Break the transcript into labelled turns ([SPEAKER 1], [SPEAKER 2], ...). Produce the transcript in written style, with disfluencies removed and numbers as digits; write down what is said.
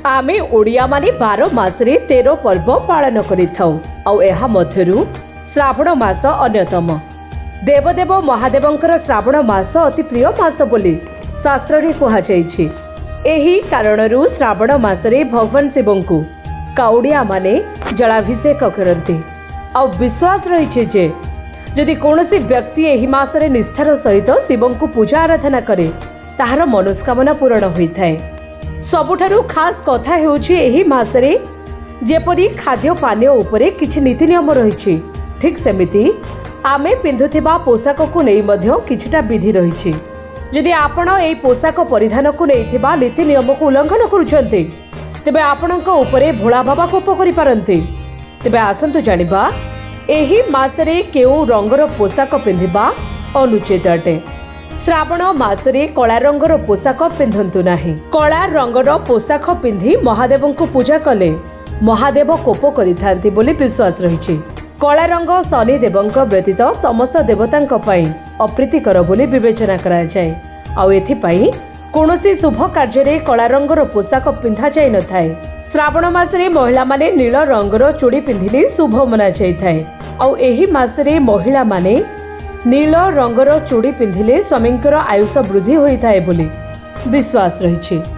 [SPEAKER 1] आमे ओडिया माने 12 मासरे 13 पर्व पालन करिथाउ आउ एहा मध्यरु श्रावण मास अन्यतम। देवदेव महादेवंकर श्रावण मास अति प्रिय मास बोली शास्त्र रे कहा जायछि। एही कारणरु श्रावण मासरे भगवान शिवंकु काउडिया माने जलाभिषेक करंती आउ विश्वास रहिछि जे यदि कोनोसी व्यक्ति एही मासरे निष्ठार सहित शिवंकु पूजा आराधना करे ताहार मनोस्कामना पूर्ण होइथाय। सबुठारु खास कथा हेउछि एही मासरे जेपरि खाद्य पानीय उपरे किछि नीति नियम रहिछि, ठीक सेमिति आमे पिंधुथिबा पोशाक को नै मध्य किछिटा विधि रहिछि। यदि आपण एई पोशाक परिधान को नैथिबा नीति नियम को उल्लंघन करूछन्ते तेबे आपणक उपरे भोला बाबा कोप करि पारन्ते। तेबे आसंतु जानिबा एही मासरे केउ रंगर पोशाक पिंधिबा अनुचित अटे। श्रावण मासरे कला रंगर पोशाक पिंधंतु नाही। कला रंगर पोशाक पिंधि महादेव को पूजा कले महादेव कोप करिथांती बोली विश्वास रहिछि। कला रंग शनि देवंक व्यतीत समस्त देवतांक पई अप्रीतिकर बोली विवेचना करा जाय। आउ एथि पई कोनोसी शुभ कार्य कला रंगर पोशाक पिंधा जाय न थाए। श्रावण मासरे महिला माने नील रंगर चूड़ी पिंधिले शुभ मना जाय थाए। आउ एही मासरे महिला माने नील रंगर चूड़ी पिंधिले स्वामींकर आयुष वृद्धि होइथाए बोली विश्वास रहिछि।